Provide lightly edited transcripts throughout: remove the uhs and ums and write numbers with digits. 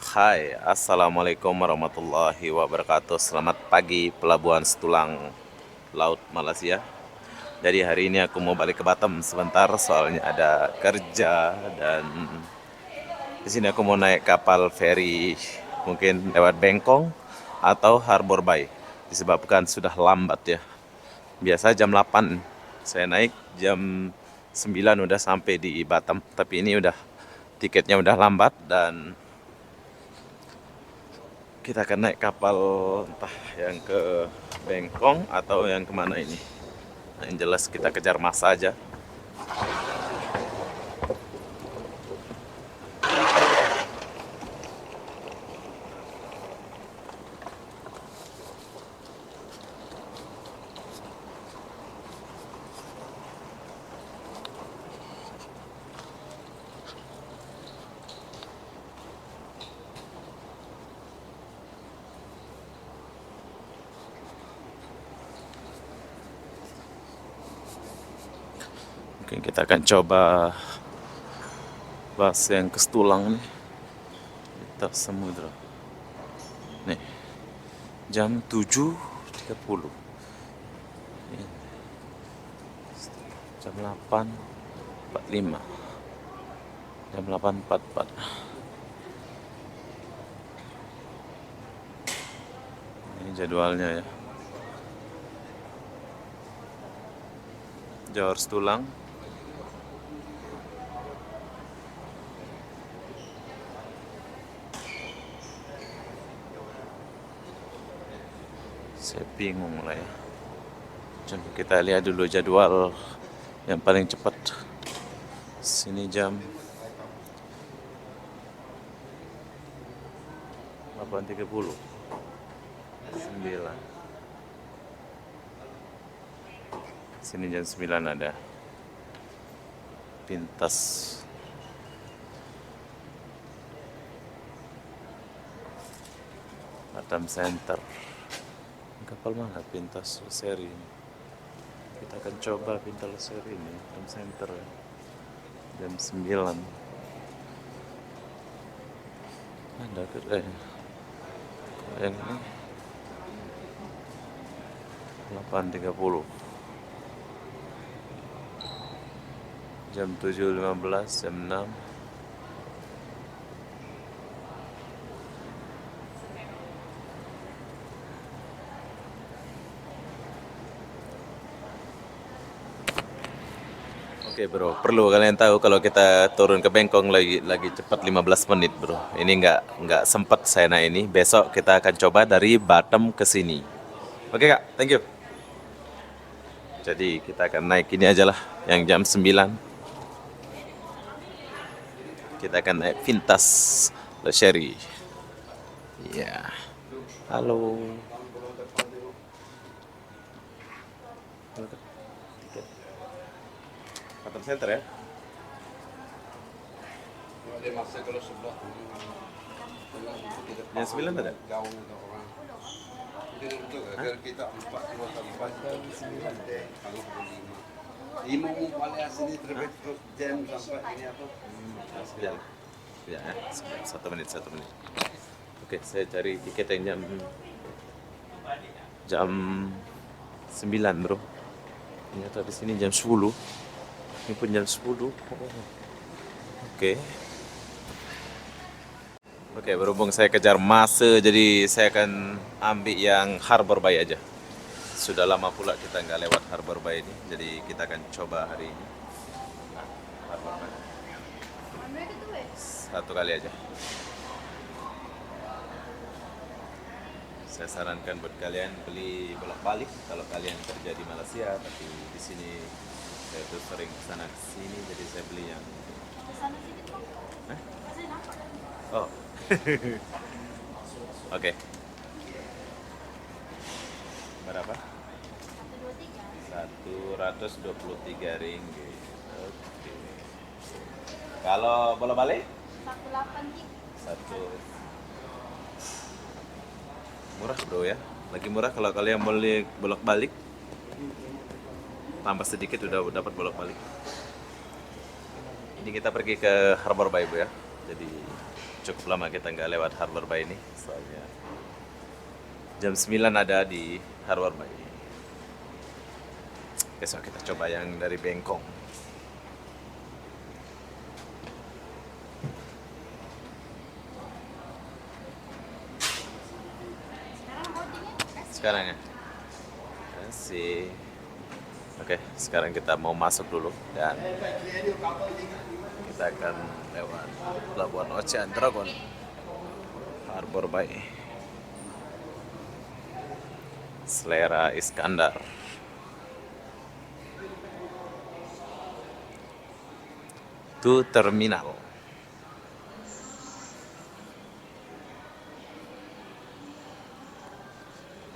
Hai, assalamualaikum warahmatullahi wabarakatuh. Selamat pagi, Pelabuhan Setulang Laut Malaysia. Jadi hari ini aku mau balik ke Batam sebentar, soalnya ada kerja dan di sini aku mau naik kapal feri mungkin lewat Bengkong atau Harbor Bay. Disebabkan sudah lambat ya. Biasa jam 8 saya naik, jam 9 udah sampai di Batam. Tapi ini udah tiketnya udah lambat dan kita akan naik kapal entah yang ke Bengkong atau yang kemana ini. Nah, yang jelas kita kejar masa aja. Mungkin kita akan coba bus yang ke Setulang nih. Kita samudra. Nih, jam 7.30. Jam 8.45. Jam 8.44. Ini jadwalnya ya. Johor Setulang. Saya bingung lah ya. Coba kita lihat dulu jadwal yang paling cepat. Sini jam 8.30. 9. Sini jam 9 ada Pintas. Batam Center. Kapal mana Pintas seri ini? Kita akan coba Pintas seri ini Batam Center ya. Jam 9. Ada yang ini 8.30. Jam 7.15, jam 6. Oke bro, perlu kalian tahu kalau kita turun ke Bengkong lagi cepat 15 menit bro. Ini nggak sempat saya naik ini. Besok kita akan coba dari Batam ke sini. Oke kak, thank you. Jadi kita akan naik ini aja lah, yang jam 9. Kita akan naik Pintas Leseri. Iya. Halo. Batam Center ya? Ada masa kalau sebelah Yang 9 ada? gaung untuk orang. Jadi untuk agar kita 4 9 deh kalau 5. Lima mau balik sini terbit terus jam sampai ini apa? Sekejap. Ya, 1 menit, 1 menit. Oke, saya cari tiket yang jam 9 bro. Ternyata di sini jam 10. Ini pun jam 10. Oke. Oke, berhubung saya kejar masa, jadi saya akan ambil yang Harbor Bay aja. Sudah lama pula kita nggak lewat Harbor Bay ini, jadi kita akan coba hari ini. Nah, Harbor Bay. Satu kali aja. Saya sarankan buat kalian beli bolak-balik kalau kalian kerja di Malaysia, tapi di sini saya tuh sering kesana sini, jadi saya beli yang. Hah? Oh. Oke. Berapa? 123 ringgit. Oke. Kalau bola balik? 18 Satu. Murah bro ya. Lagi murah kalau kalian beli bolak-balik. Tambah sedikit udah dapat bolak-balik. Ini kita pergi ke Harbor Bay bu ya. Jadi cukup lama kita nggak lewat Harbor Bay ini, soalnya jam 9 ada di Harbor Bay. Besok kita coba yang dari Bengkong. Sekarang ya? Kasih. Oke, sekarang kita mau masuk dulu dan kita akan lewat Pelabuhan Ocean Dragon, Harbor Bay, Selera Iskandar. Itu terminal.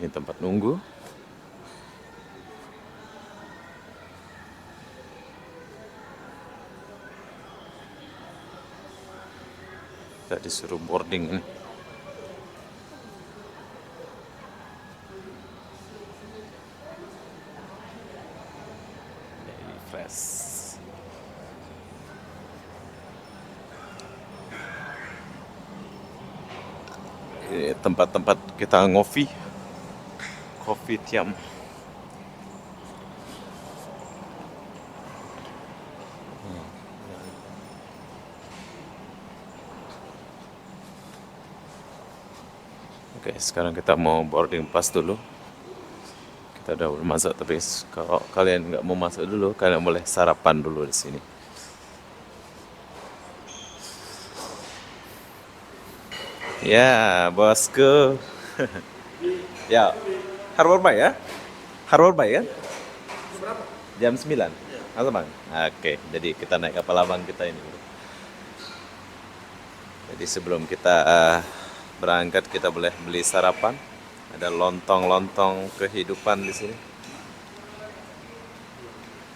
Ini tempat nunggu. Kita disuruh boarding ini. Daily Fresh. Ini tempat-tempat kita ngopi. Kopi Tiam. Oke, sekarang kita mau boarding pass dulu. Kita udah masuk, tapi kalau kalian nggak mau masuk dulu, kalian boleh sarapan dulu di sini. Ya, bosku. Ya, Harbor Bay ya? Harbor Bay ya? Jam 9? Atau bang? Oke, jadi kita naik kapal abang kita ini. Jadi sebelum kita berangkat kita boleh beli sarapan. Ada lontong-lontong kehidupan di sini.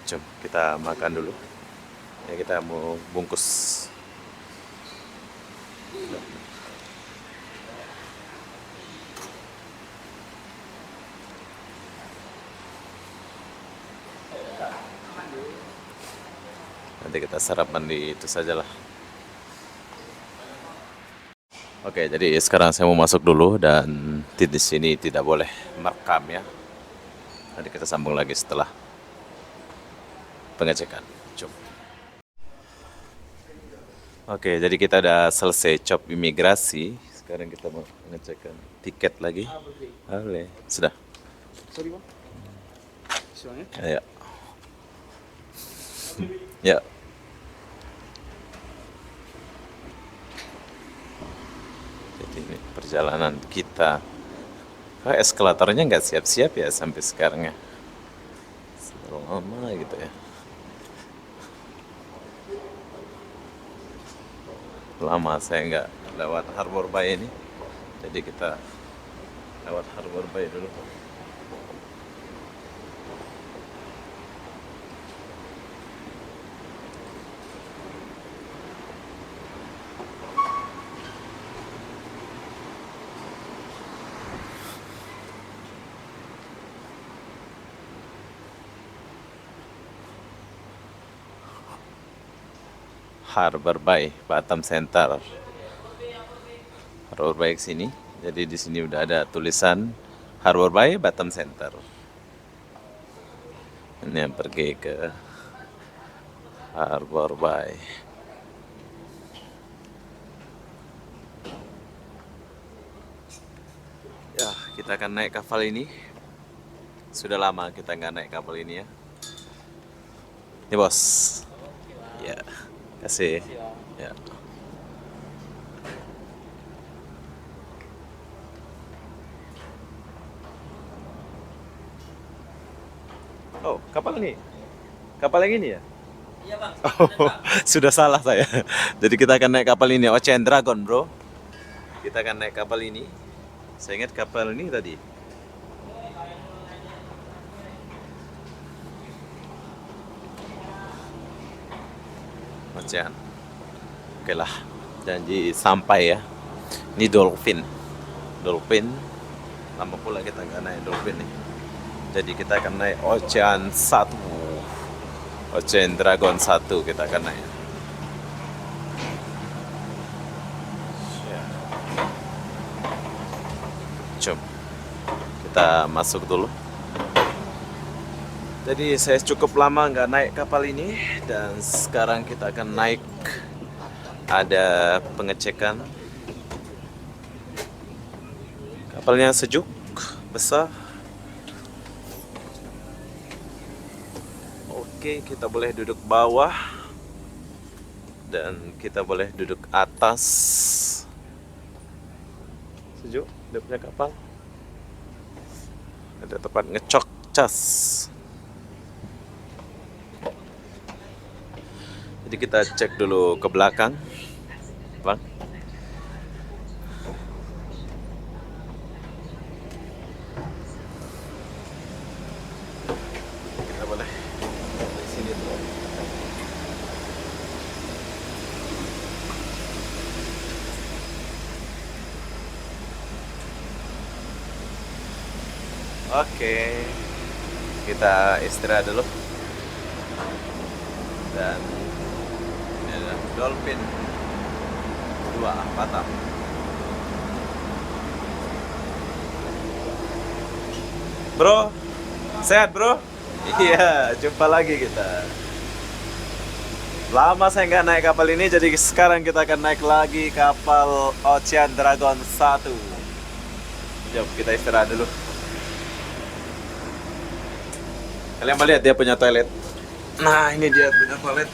Jom kita makan dulu. Ya, kita mau bungkus. Nanti kita sarapan di itu sajalah. Oke, jadi sekarang saya mau masuk dulu dan di sini tidak boleh merekam ya. Nanti kita sambung lagi setelah pengecekan. Cuk. Oke, jadi kita udah selesai cop imigrasi. Sekarang kita mau pengecekan tiket lagi. Boleh. Sudah. Sorry bang. Silakan ya. Ayo. Ya. Jadi ini perjalanan kita. Kok eskalatornya nggak siap-siap ya sampai sekarang ya? Lama gitu ya. Lama saya nggak lewat Harbor Bay ini. Jadi kita lewat Harbor Bay dulu. Harbor Bay, Batam Center. Harbor Bay ke sini. Jadi di sini udah ada tulisan Harbor Bay, Batam Center. Ini yang pergi ke Harbor Bay. Ya, kita akan naik kapal ini. Sudah lama kita nggak naik kapal ini ya. Ini bos. Ya. Kasih. Ya. Oh, kapal ini. Kapal yang ini ya? Iya bang. Oh, sudah salah saya. Jadi kita akan naik kapal ini, Ocean Dragon, bro. Kita akan naik kapal ini. Saya ingat kapal ini tadi. Ocean. Oke lah, janji sampai ya. Ini dolphin. Dolphin. Lama pula kita nggak naik dolphin nih. Jadi kita akan naik Ocean 1. Ocean Dragon 1 kita akan naik. macam. Kita masuk dulu. Jadi saya cukup lama nggak naik kapal ini, dan sekarang kita akan naik. Ada pengecekan. Kapalnya sejuk, besar. Oke, kita boleh duduk bawah dan kita boleh duduk atas. Sejuk, dia punya kapal. Ada tempat ngecok cas. Jadi kita cek dulu ke belakang, Bang. Kita boleh di sini dulu. Oke, kita istirahat dulu. Dan ini ada dolphin 2 Batam. Bro, sehat bro? Iya, jumpa lagi kita. Lama saya nggak naik kapal ini, jadi sekarang kita akan naik lagi kapal Ocean Dragon 1. Yuk, kita istirahat dulu. Kalian mau lihat dia punya toilet? Nah, ini dia punya toilet.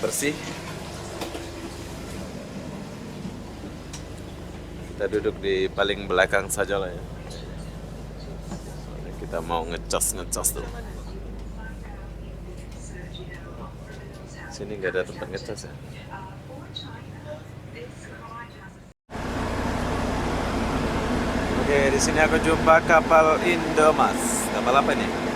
Bersih. Kita duduk di paling belakang saja lah ya. Soalnya kita mau ngecas tuh. Sini nggak ada tempat ngecas ya. Oke, di sini aku jumpa kapal Indomas. Kapal apa nih?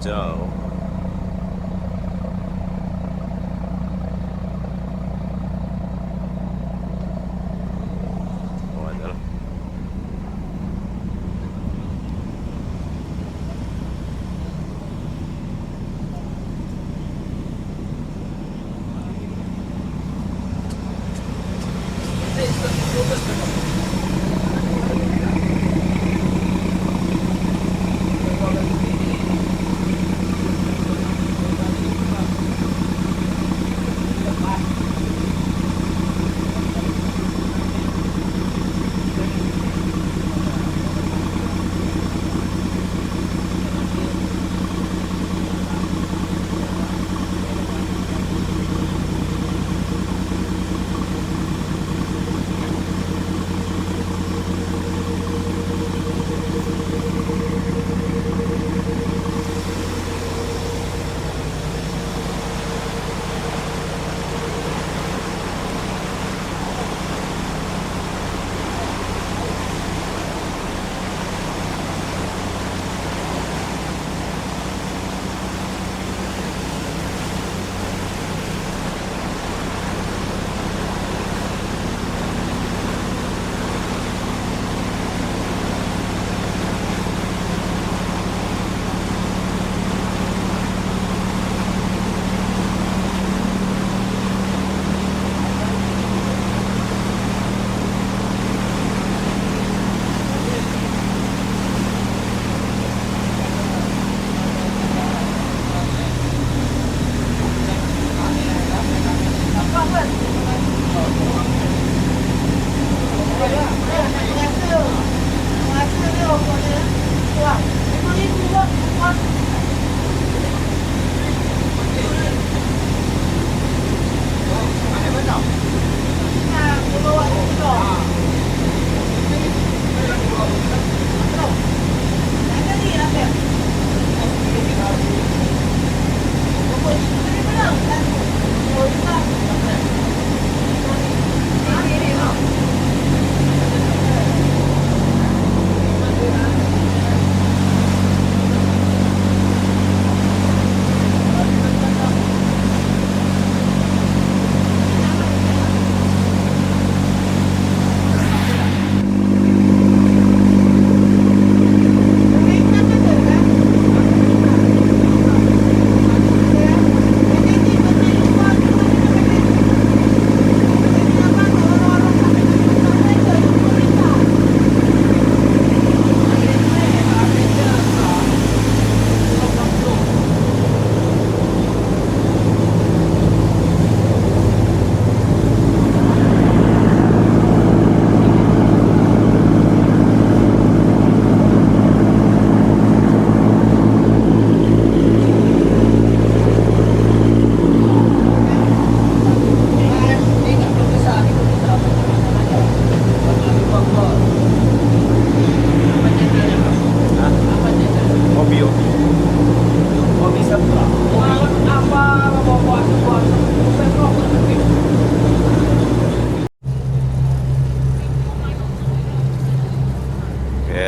Jauh. Oh, ada lah.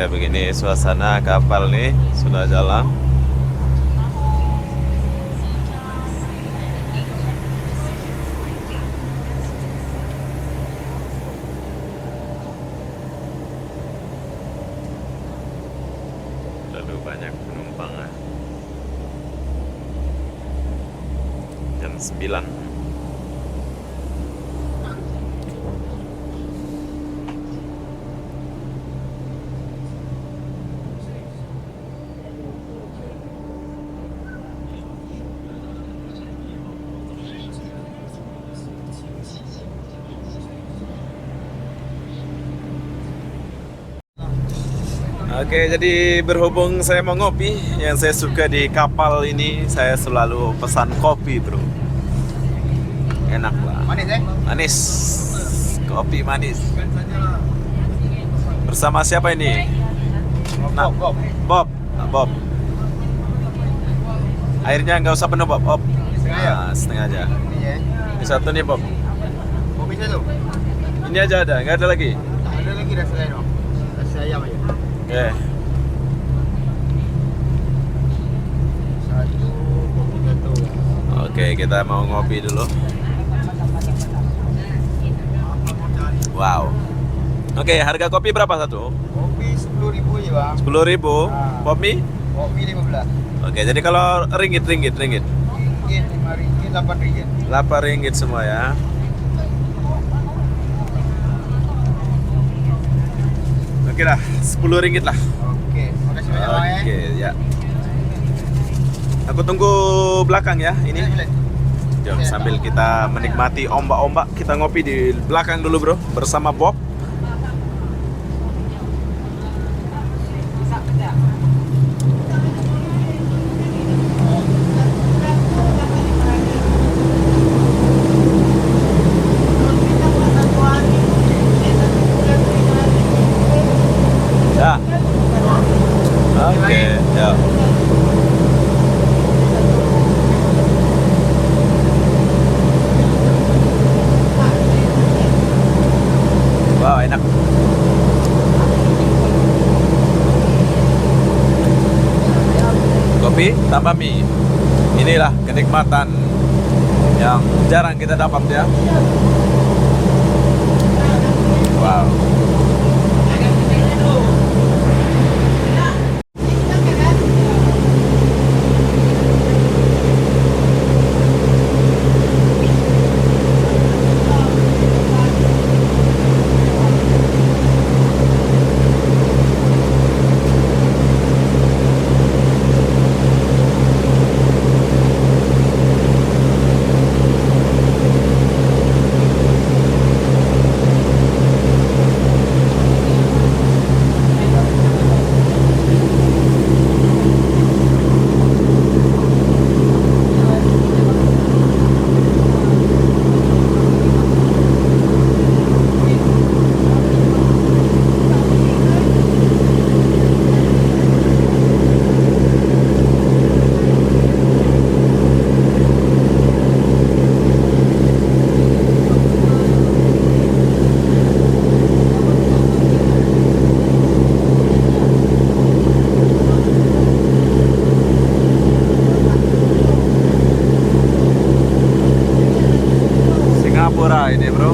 Begini suasana kapal nih sudah jalan. Lalu banyak penumpang ya. Jam 9. Oke, jadi berhubung saya mau ngopi, yang saya suka di kapal ini, saya selalu pesan kopi, bro. Enak lah. Manis ya? Manis. Kopi manis. Bersama siapa ini? Bob. Bob. Bob. Airnya nggak usah penuh, Bob. Bob. Setengah ya? Nah, setengah aja. Ini ya. Ini satu nih, Bob. Kopi satu. Ini aja ada, nggak ada lagi. Ada lagi rasa lain dong. Rasa ayam aja. Oke. Satu kopi satu. Oke, kita mau ngopi dulu. Wow. Oke, harga kopi berapa satu? Kopi 10.000 aja bang. 10.000. Ah. Pop mie? Kopi 15. Oke, jadi kalau ringgit. Ringgit, 5 ringgit, 8 ringgit. 8 ringgit semua ya. Oke lah, 10 ringgit lah. Oke, makasih banyak bang ya. Oke, ya. Aku tunggu belakang ya ini. Boleh, boleh. Jom, sambil kita menikmati ombak-ombak, kita ngopi di belakang dulu bro, bersama Bob. Ya. Oke, ya. Wow, enak. Kopi tambah mie. Inilah kenikmatan yang jarang kita dapat ya. Wow. Singapura ini bro.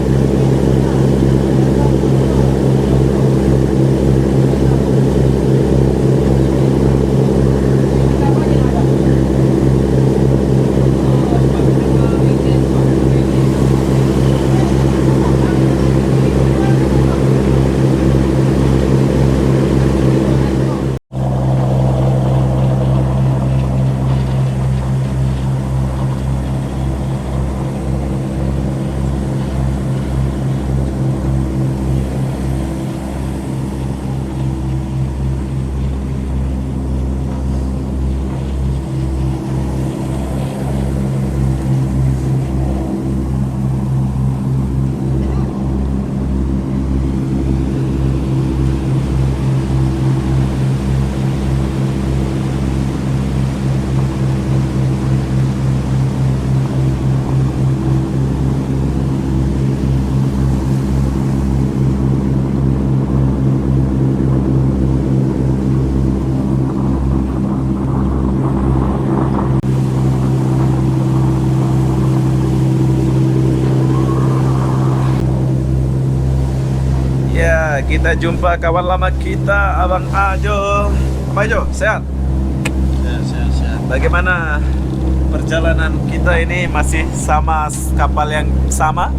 Ya, kita jumpa kawan lama kita, Abang Ajo. Apa Ajo, sehat? Sehat. Bagaimana perjalanan kita ini? Masih sama kapal yang sama?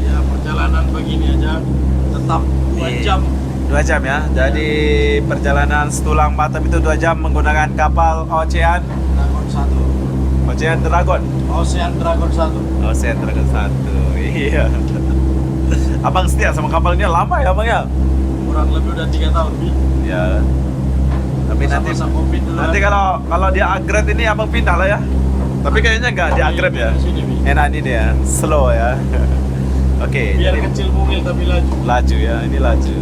Ya, perjalanan begini aja tetap 2 jam. 2 jam ya. Jadi perjalanan Setulang Batam itu 2 jam menggunakan kapal Ocean Dragon 1. Ocean Dragon. Ocean Dragon 1. Ocean Dragon 1. Iya. Abang setia sama kapal ini lama ya, Bang ya? Kurang lebih udah 3 tahun Bi. Ya. Tapi nanti Masa-masa Covid dulu nanti kan. kalau dia upgrade ini Abang pindah lah ya. Tapi kayaknya nggak di upgrade ya. Sini, Bi. Enak ini dia, slow ya. Oke, Biar jadi kecil mungil tapi laju. laju ya, ini laju.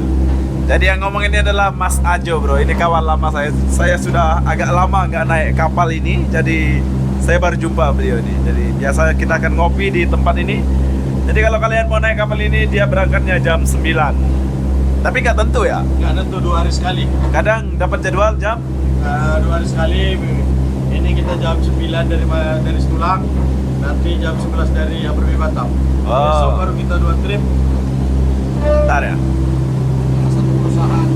Jadi yang ngomong ini adalah Mas Ajo bro, ini kawan lama saya. Saya sudah agak lama nggak naik kapal ini, jadi Saya baru jumpa beliau nih. Jadi biasa kita akan ngopi di tempat ini. Jadi kalau kalian mau naik kapal ini, dia berangkatnya jam 9. Tapi nggak tentu ya. Nggak tentu 2 hari sekali. Kadang dapat jadwal jam 2 hari sekali. Ini kita jam 9 dari Setulang, nanti jam 11 dari Haberby Batam. Besok baru kita 2 trip. bentar ya. Satu perusahaan.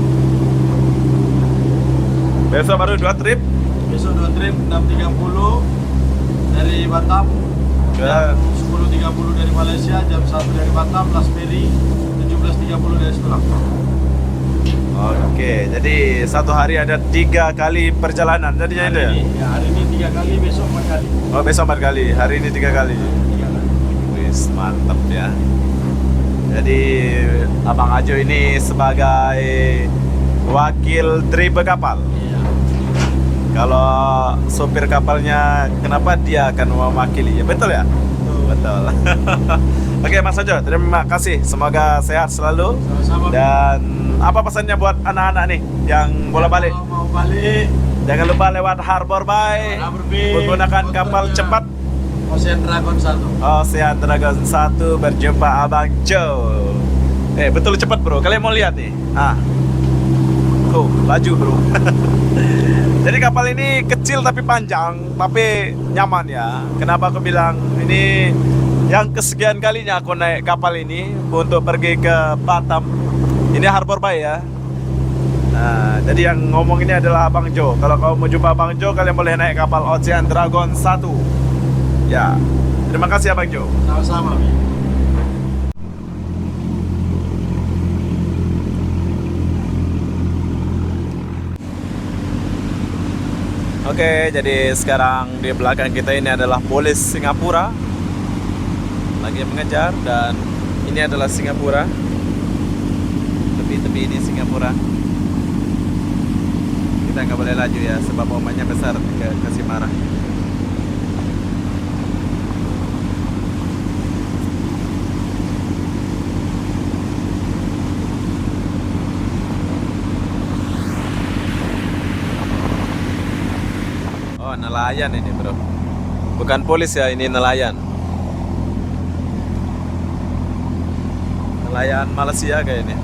Besok baru 2 trip. Besok 2 trip 6.30 dari Batam, jam 10.30 dari Malaysia, jam 1 dari Batam, Last Ferry 17.30 dari Setulang. Oke, jadi satu hari ada 3 kali perjalanan jadinya itu ya? Hari ini 3 kali, besok 4 kali. Oh, besok 4 kali, hari ini 3 kali. 3 kali. Wis, mantap ya. Jadi Abang Ajo ini sebagai wakil driver kapal. Iya. Kalau sopir kapalnya, kenapa dia akan mewakili? Ya betul ya? Betul. Oke Mas Ajo, terima kasih. Semoga sehat selalu. Sama-sama. Dan apa pesannya buat anak-anak nih yang bola balik? Kalau mau balik, Jangan lupa lewat Harbor Bay Haberby, menggunakan kapal motornya cepat Ocean Dragon 1. Ocean Dragon 1 berjumpa Abang Joe. Betul cepat bro. Kalian mau lihat nih? Laju bro. Jadi kapal ini kecil tapi panjang, tapi nyaman ya. Kenapa aku bilang ini yang kesekian kalinya aku naik kapal ini untuk pergi ke Batam. Ini Harbor Bay ya. Nah, jadi yang ngomong ini adalah Abang Jo. Kalau kau mau jumpa Abang Jo, kalian boleh naik kapal Ocean Dragon 1. Ya. Terima kasih Abang Jo. Sama-sama. Oke, jadi sekarang di belakang kita ini adalah polis Singapura lagi mengejar, dan ini adalah Singapura. Tepi-tepi ini Singapura. Kita nggak boleh laju ya, sebab ombaknya besar kasih marah. Oh, nelayan ini bro. Bukan polis ya, ini nelayan. Nelayan Malaysia kayaknya.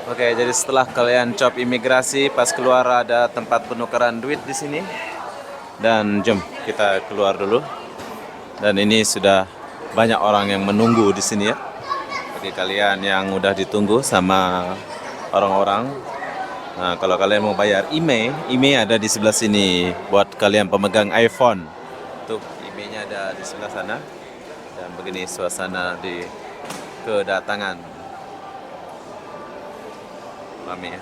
Oke, jadi setelah kalian cop imigrasi, pas keluar ada tempat penukaran duit di sini. Dan jom kita keluar dulu. Dan ini sudah banyak orang yang menunggu di sini ya. Bagi kalian yang udah ditunggu sama orang-orang. Nah, kalau kalian mau bayar IMEI ada di sebelah sini buat kalian pemegang iPhone. Tuh, IMEI-nya ada di sebelah sana. Dan begini suasana di kedatangan. Rame ya.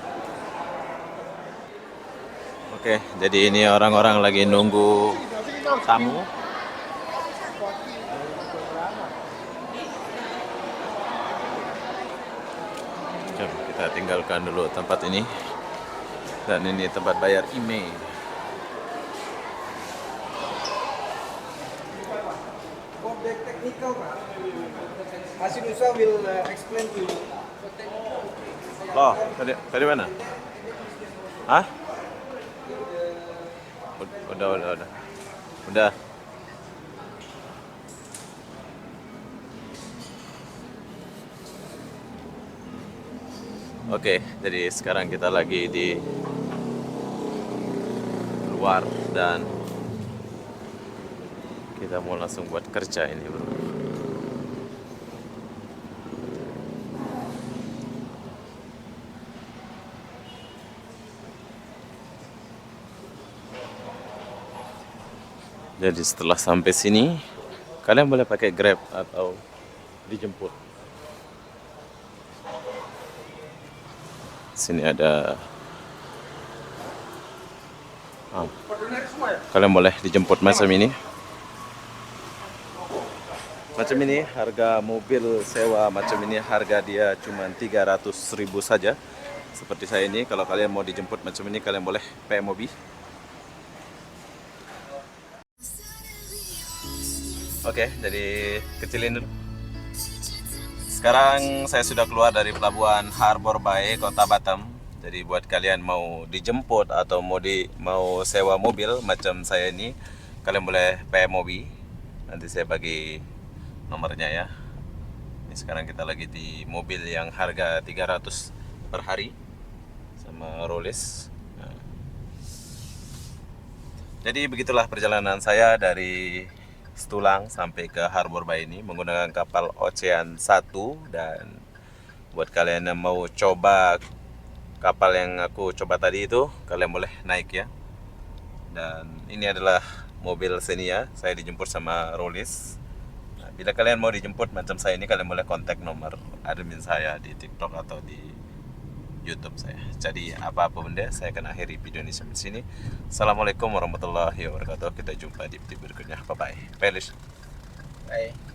Oke, jadi ini orang-orang lagi nunggu tamu. Jom kita tinggalkan dulu tempat ini. Dan ini tempat bayar IMEI. For the technical part, Asinusa will explain to you. Loh, tadi mana? Hah? Udah. Udah. Oke, jadi sekarang kita lagi di luar dan kita mau langsung buat kerja ini, bro. Jadi setelah sampai sini, kalian boleh pakai Grab atau dijemput. Sini ada kalian boleh dijemput macam ini. Macam ini harga mobil sewa macam ini harga dia cuma 300.000 saja. Seperti saya ini, kalau kalian mau dijemput macam ini kalian boleh PMOB. Oke, jadi kecilin dulu. Sekarang saya sudah keluar dari pelabuhan Harbor Bay, Kota Batam. Jadi buat kalian mau dijemput atau mau sewa mobil macam saya ini, kalian boleh PMOB. Nanti saya bagi nomornya ya. Ini sekarang kita lagi di mobil yang harga 300 per hari sama Rolls. Nah. Jadi begitulah perjalanan saya dari Stulang sampai ke Harbor Bay ini menggunakan kapal Ocean 1. Dan buat kalian yang mau coba kapal yang aku coba tadi itu, kalian boleh naik ya. Dan ini adalah mobil Xenia, saya dijemput sama Rolls. Nah, bila kalian mau dijemput macam saya ini, kalian boleh kontak nomor admin saya di TikTok atau di YouTube saya. Jadi apa-apa benda, saya akan akhiri video ini sampai sini. Assalamualaikum warahmatullahi wabarakatuh. Kita jumpa di video berikutnya. Bye bye. Peace. Bye.